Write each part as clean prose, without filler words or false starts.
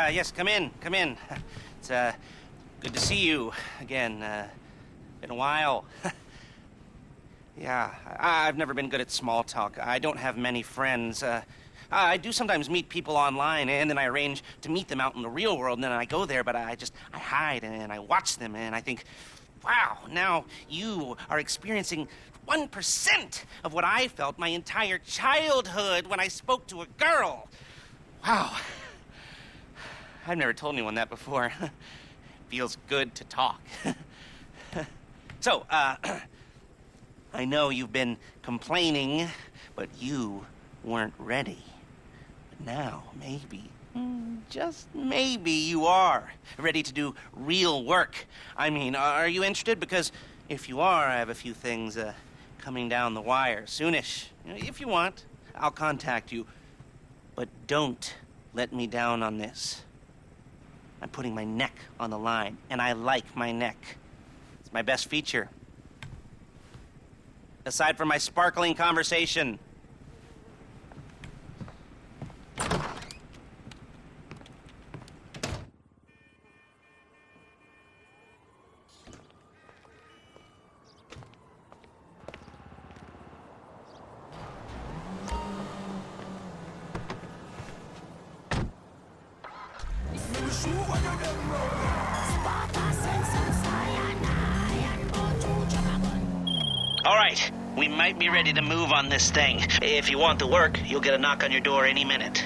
Yes, come in, come in. It's, good to see you again. Been a while. Yeah, I've never been good at small talk. I don't have many friends. I do sometimes meet people online, and then I arrange to meet them out in the real world, and then I go there, but I hide, and I watch them, and I think, wow, now you are experiencing 1% of what I felt my entire childhood when I spoke to a girl. Wow. I've never told anyone that before. Feels good to talk. So, I know you've been complaining, but you weren't ready. But now, maybe, just maybe you are ready to do real work. I mean, are you interested? Because if you are, I have a few things coming down the wire soonish. If you want, I'll contact you. But don't let me down on this. I'm putting my neck on the line, and I like my neck. It's my best feature. Aside from my sparkling conversation. All right, we might be ready to move on this thing. If you want the work, you'll get a knock on your door any minute.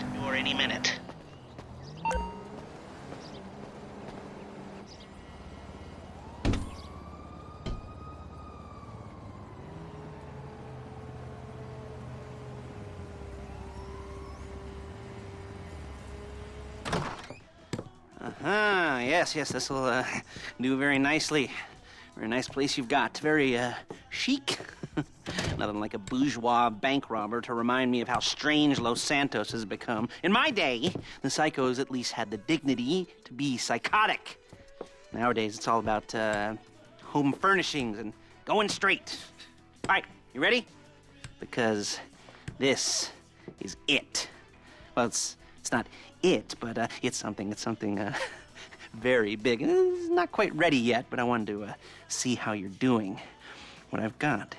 Yes, this will do very nicely. Very nice place you've got. Very chic. Nothing like a bourgeois bank robber to remind me of how strange Los Santos has become. In my day, the psychos at least had the dignity to be psychotic. Nowadays, it's all about home furnishings and going straight. All right, you ready? Because this is it. Well, it's not it, but it's something very big. It's not quite ready yet, but I wanted to see how you're doing. What I've got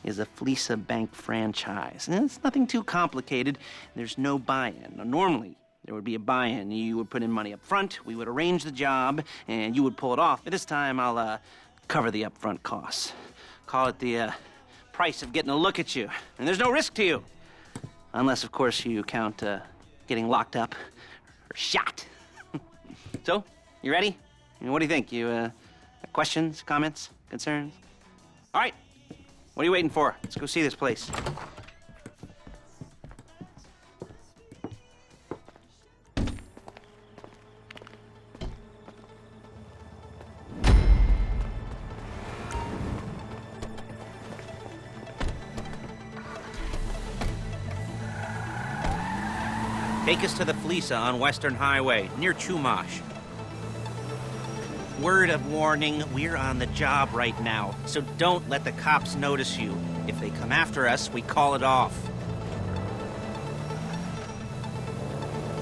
is a Fleeca bank franchise. And it's nothing too complicated. There's no buy-in. Now, normally, there would be a buy-in. You would put in money up front, we would arrange the job, and you would pull it off. But this time, I'll cover the upfront costs. Call it the price of getting a look at you. And there's no risk to you. Unless, of course, you count getting locked up or shot. So, you ready? What do you think? You questions, comments, concerns? All right. What are you waiting for? Let's go see this place. Take us to the Fleeca on Western Highway, near Chumash. Word of warning, we're on the job right now, so don't let the cops notice you. If they come after us, we call it off.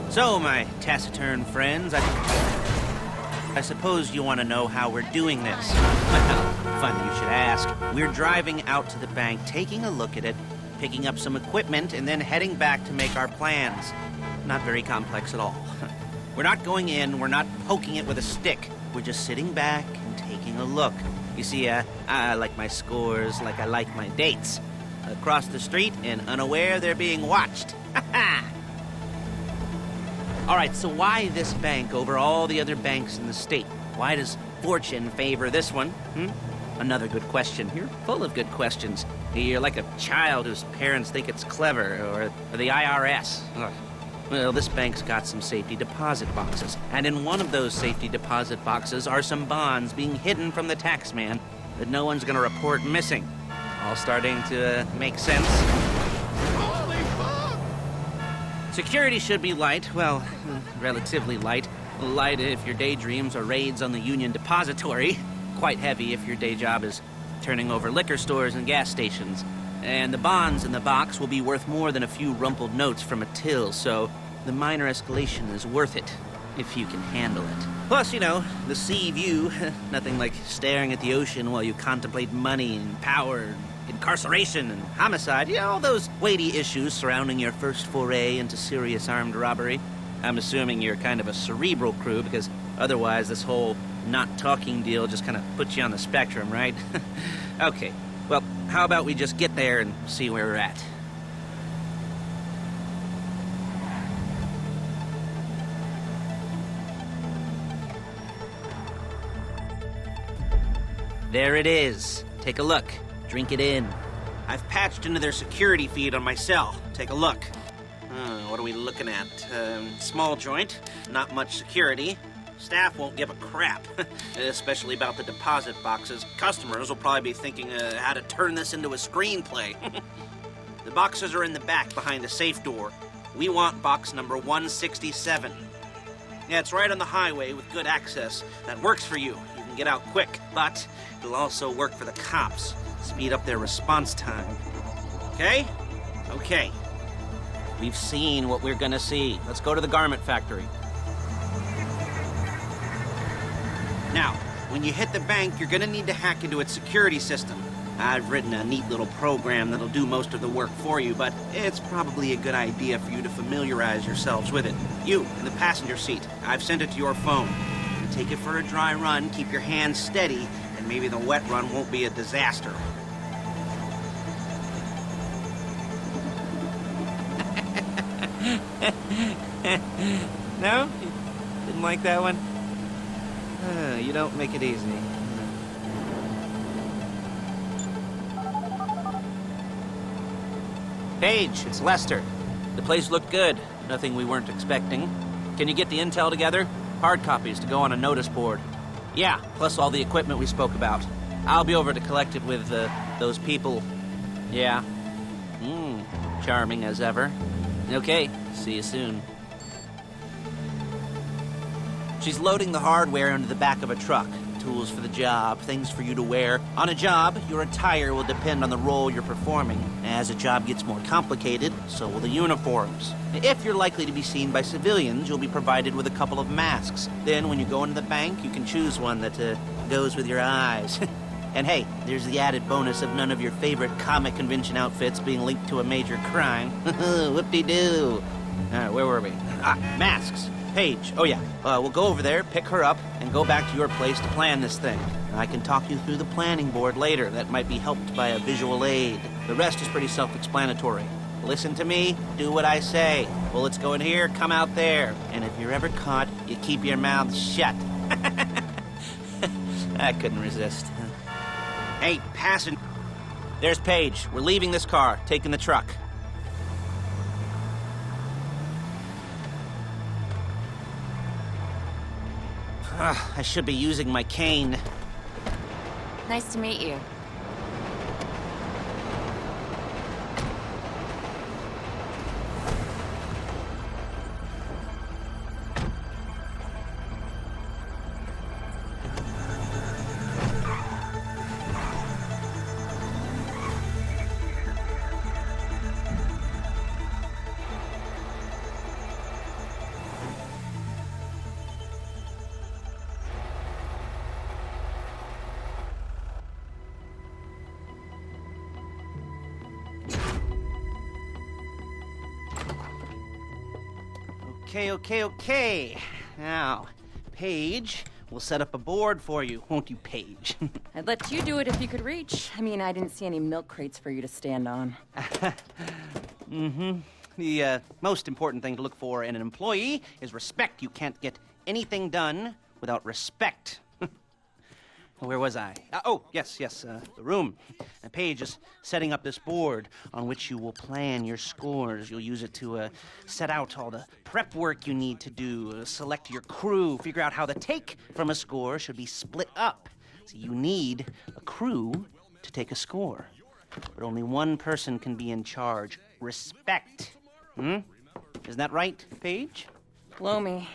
So, my taciturn friends, I suppose you want to know how we're doing this. Well, funny you should ask. We're driving out to the bank, taking a look at it, picking up some equipment, and then heading back to make our plans. Not very complex at all. We're not going in, we're not poking it with a stick. We're just sitting back and taking a look. You see, I like my scores like I like my dates. Across the street and unaware they're being watched. All right, so why this bank over all the other banks in the state? Why does fortune favor this one? Another good question. You're full of good questions. You're like a child whose parents think it's clever, or the IRS. Ugh. Well, this bank's got some safety deposit boxes, and in one of those safety deposit boxes are some bonds being hidden from the tax man that no one's gonna report missing. All starting to make sense. Holy fuck! Security should be light, well, relatively light. Light if your daydreams are raids on the Union Depository. Quite heavy if your day job is turning over liquor stores and gas stations. And the bonds in the box will be worth more than a few rumpled notes from a till, so the minor escalation is worth it, if you can handle it. Plus, you know, the sea view, nothing like staring at the ocean while you contemplate money and power, incarceration and homicide, you know, all those weighty issues surrounding your first foray into serious armed robbery. I'm assuming you're kind of a cerebral crew, because otherwise this whole not talking deal just kind of puts you on the spectrum, right? Okay, well, how about we just get there and see where we're at? There it is. Take a look. Drink it in. I've patched into their security feed on my cell. Take a look. What are we looking at? Small joint, not much security. Staff won't give a crap, especially about the deposit boxes. Customers will probably be thinking how to turn this into a screenplay. The boxes are in the back behind the safe door. We want box number 167. Yeah, it's right on the highway with good access. That works for you. You can get out quick, but it'll also work for the cops. Speed up their response time. Okay? Okay. We've seen what we're gonna see. Let's go to the garment factory. Now, when you hit the bank, you're gonna need to hack into its security system. I've written a neat little program that'll do most of the work for you, but it's probably a good idea for you to familiarize yourselves with it. You, in the passenger seat, I've sent it to your phone. Take it for a dry run, keep your hands steady, and maybe the wet run won't be a disaster. No? Didn't like that one? You don't make it easy. Paige, it's Lester. The place looked good. Nothing we weren't expecting. Can you get the intel together? Hard copies to go on a notice board. Yeah, plus all the equipment we spoke about. I'll be over to collect it with, those people. Yeah. Charming as ever. Okay, see you soon. She's loading the hardware into the back of a truck. Tools for the job, things for you to wear. On a job, your attire will depend on the role you're performing. As a job gets more complicated, so will the uniforms. If you're likely to be seen by civilians, you'll be provided with a couple of masks. Then when you go into the bank, you can choose one that goes with your eyes. And hey, there's the added bonus of none of your favorite comic convention outfits being linked to a major crime. Whoop-de-doo. Where were we? Masks. Paige. Oh yeah, we'll go over there, pick her up, and go back to your place to plan this thing. I can talk you through the planning board later. That might be helped by a visual aid. The rest is pretty self-explanatory. Listen to me, do what I say. Bullets go in here, come out there. And if you're ever caught, you keep your mouth shut. I couldn't resist. Hey, passenger. There's Paige. We're leaving this car, taking the truck. I should be using my cane. Nice to meet you. Okay. Now, Paige, we'll set up a board for you, won't you, Paige? I'd let you do it if you could reach. I mean, I didn't see any milk crates for you to stand on. The most important thing to look for in an employee is respect. You can't get anything done without respect. Where was I? Yes, the room. Paige is setting up this board on which you will plan your scores. You'll use it to set out all the prep work you need to do, select your crew, figure out how the take from a score should be split up. So you need a crew to take a score. But only one person can be in charge. Respect. Hmm? Isn't that right, Paige? Blow me.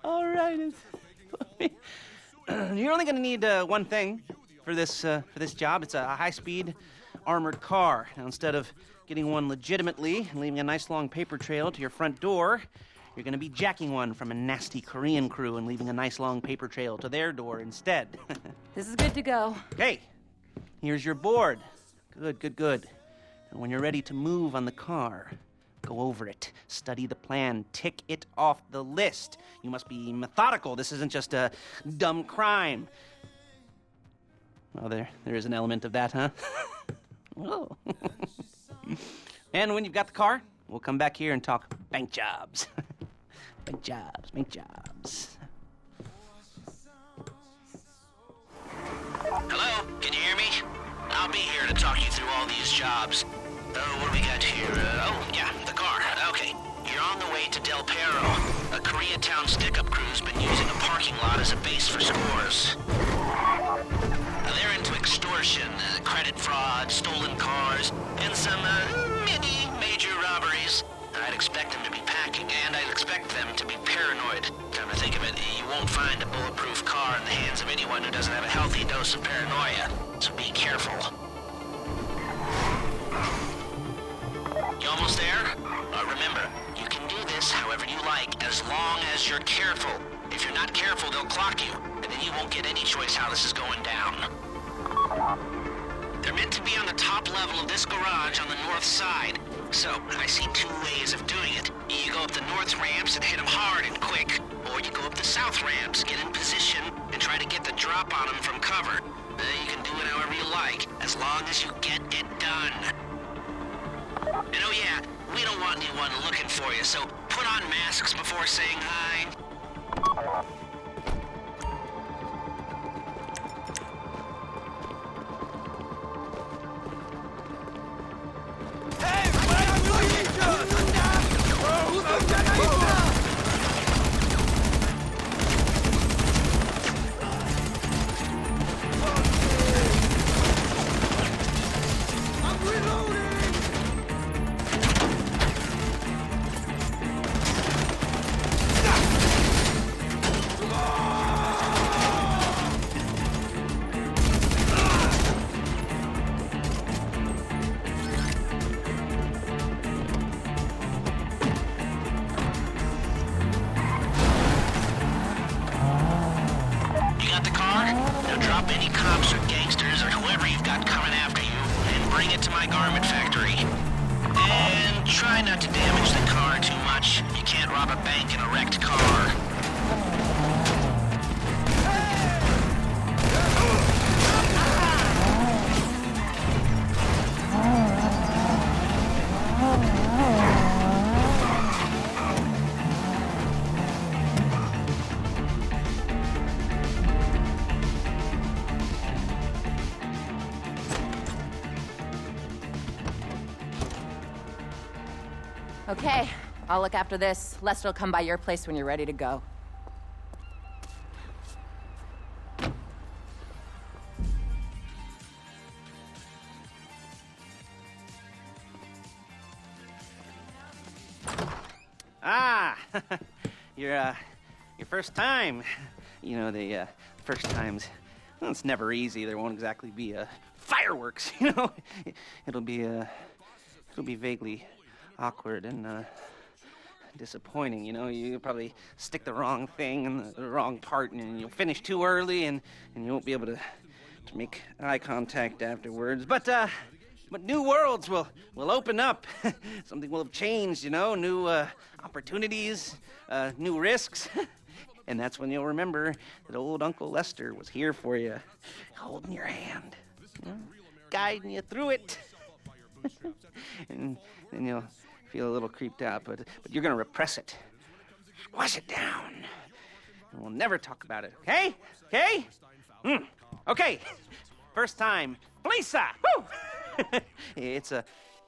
All right. You're only going to need one thing for this job. It's a high-speed armored car. Now, instead of getting one legitimately and leaving a nice long paper trail to your front door, you're going to be jacking one from a nasty Korean crew and leaving a nice long paper trail to their door instead. This is good to go. Hey, here's your board. Good, good, good. And when you're ready to move on the car, go over it, study the plan, tick it off the list. You must be methodical. This isn't just a dumb crime. Well, there is an element of that, huh? Oh. And when you've got the car, we'll come back here and talk bank jobs. Bank jobs, bank jobs. Hello? Can you hear me? I'll be here to talk you through all these jobs. What do we got here? Yeah, the car. Okay. You're on the way to Del Perro. A Koreatown stick-up crew's been using a parking lot as a base for scores. They're into extortion, credit fraud, stolen cars, and some, mini major robberies. I'd expect them to be packing, and I'd expect them to be paranoid. Come to think of it, you won't find a bulletproof car in the hands of anyone who doesn't have a healthy dose of paranoia. So be careful. You almost there? Remember, you can do this however you like, as long as you're careful. If you're not careful, they'll clock you, and then you won't get any choice how this is going down. They're meant to be on the top level of this garage on the north side. So, I see two ways of doing it. You go up the north ramps and hit them hard and quick, or you go up the south ramps, get in position, and try to get the drop on them from cover. You can do it however you like, as long as you get it done. And oh yeah, we don't want anyone looking for you, so put on masks before saying hi. Try not to damage the car too much. You can't rob a bank in a wrecked car. Okay, I'll look after this. Lester will come by your place when you're ready to go. Ah, your first time. You know, the first times, well, it's never easy. There won't exactly be fireworks, you know. It'll be vaguely awkward and disappointing, you know. You probably stick the wrong thing in the wrong part, and you'll finish too early, and you won't be able to make eye contact afterwards. But new worlds will open up. Something will have changed, you know. New opportunities, new risks. And that's when you'll remember that old Uncle Lester was here for you, holding your hand, you know, guiding you through it. And then you'll feel a little creeped out, but you're gonna repress it. Squash it down. And we'll never talk about it, okay? Okay? Okay. First time, Fleeca! Woo! It's a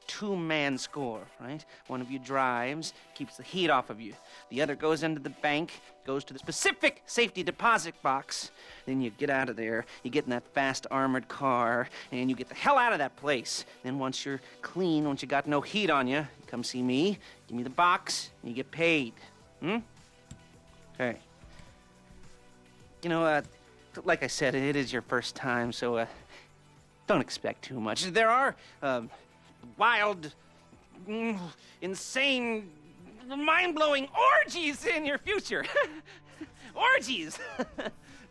two-man score, right? One of you drives, keeps the heat off of you. The other goes into the bank, goes to the specific safety deposit box. Then you get out of there, you get in that fast armored car, and you get the hell out of that place. Then once you're clean, once you got no heat on you, come see me, give me the box, and you get paid. Okay. You know, like I said, it is your first time, so don't expect too much. There are wild, insane, mind-blowing orgies in your future. Orgies!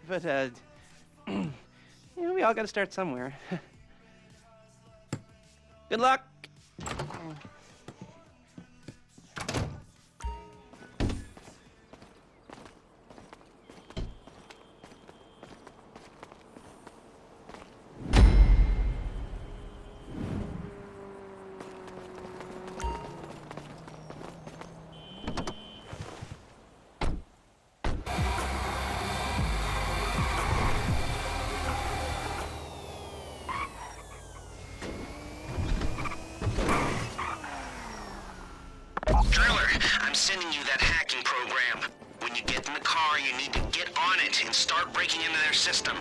But, you know, we all gotta start somewhere. Good luck! Sending you that hacking program. When you get in the car, you need to get on it and start breaking into their system.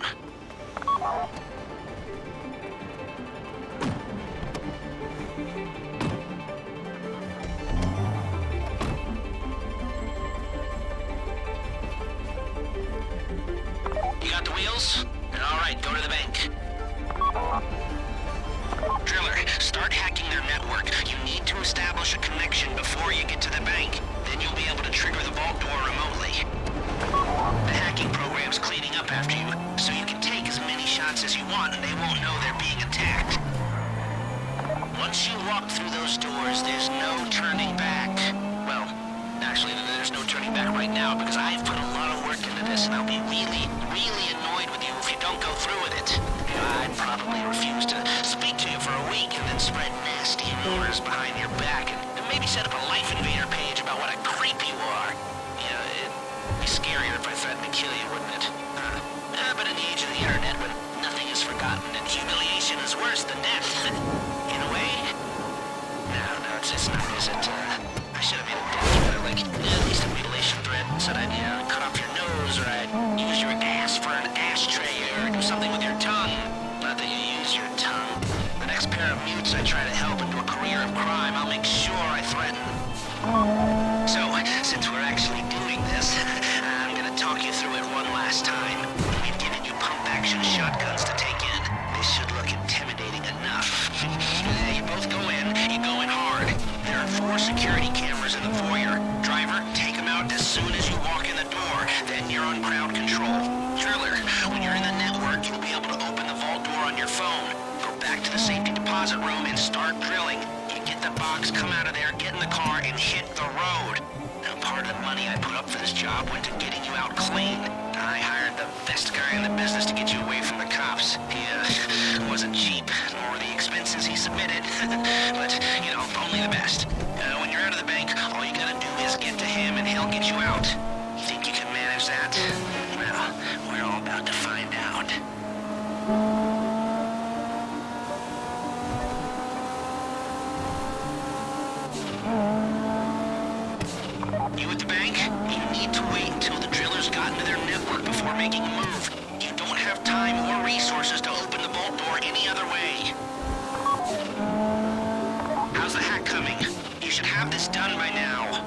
You got the wheels? All right, go to the bank. Driller, start hacking their network. You need to establish a connection before you get to the bank. Then you'll be able to trigger the vault door remotely. The hacking program's cleaning up after you, so you can take as many shots as you want and they won't know they're being attacked. Once you walk through those doors, there's no turning back. Well, actually, there's no turning back right now because I've put a lot of work into this and I'll be really, really annoyed with you if you don't go through with it. I'd probably refuse to speak to you for a week and then spread nasty rumors behind your back and maybe set up a Life Invader page about what a creep you are. You know, it'd be scarier if I threatened to kill you, wouldn't it? But in the age of the internet, when nothing is forgotten and humiliation is worse than death, in a way. No, it's not, is it? I should have made a death threat, like at least a mutilation threat. Said I'd cut off your nose, or I'd use your ass for an ashtray, or do something with your tongue. Not that you use your tongue. The next pair of mutes I try to help into a career of crime, I'll make sure I threaten. So, since we're actually doing this, I'm gonna talk you through it one last time. We've given you pump-action shotguns to take in. This should look intimidating enough. You both go in, you go in hard. There are 4 security cameras in the foyer. Driver, take them out as soon as you walk in the door. Then you're on crowd control. Driller, when you're in the network, you'll be able to open the vault door on your phone. Go back to the safety deposit room and start drilling. You get the box, come out of there, get in the car, and hit the road. Now, part of the money I put up for this job went to getting you out clean. I hired the best guy in the business to get you away from the cops. He wasn't cheap, nor were the expenses he submitted. But, you know, only the best. When you're out of the bank, all you gotta do is get to him and he'll get you out. You think you can manage that? Well, we're all about to find out. You at the bank? You need to wait until the drillers got into their network before making a move. You don't have time or resources to open the vault door any other way. How's the hack coming? You should have this done by now.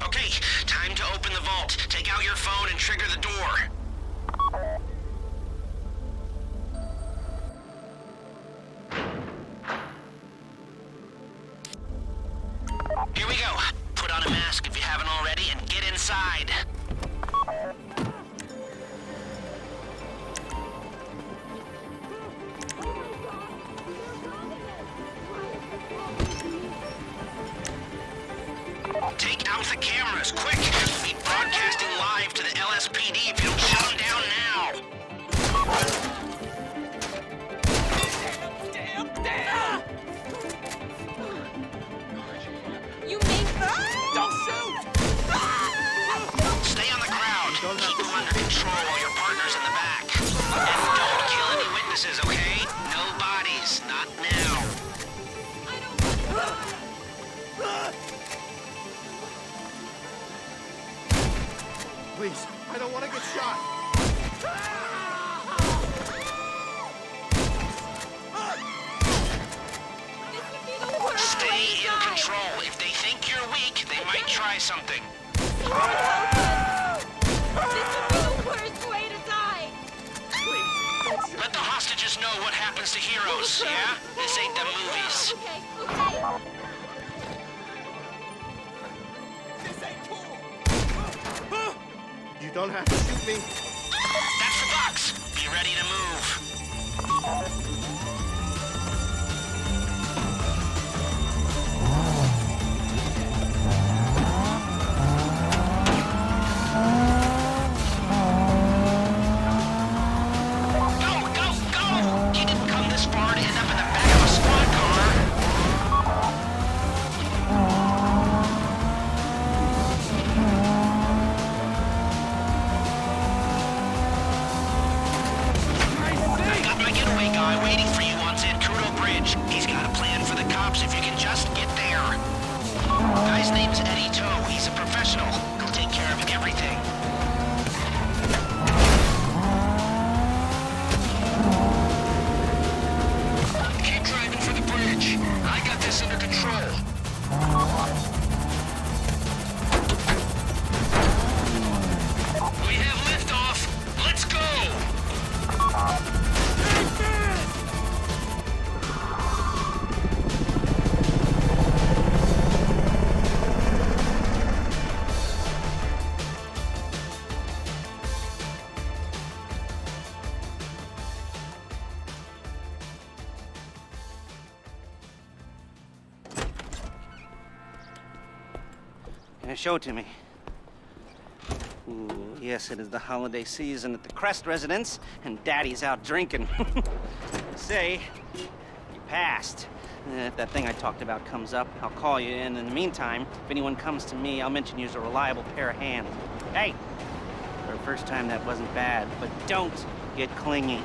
Okay, time to open the vault. Take out your phone and trigger the door. Here we go. Put on a mask if you haven't already and get inside. Take out the cameras, quick! We'll be broadcasting live to the LSPD if you don't shut them down now! Please, I don't want to get shot. Stay in control. If they think you're weak, they might try something. This would be the worst way to die! Let the hostages know what happens to heroes, yeah? This ain't the movies. Okay, okay. This ain't cool. You don't have to shoot me. That's the box. Be ready to move. Show it to me. Ooh, yes, it is the holiday season at the Crest residence, and Daddy's out drinking. Say, you passed. If that thing I talked about comes up, I'll call you, and in the meantime, if anyone comes to me, I'll mention you as a reliable pair of hands. Hey, for a first time, that wasn't bad, but don't get clingy.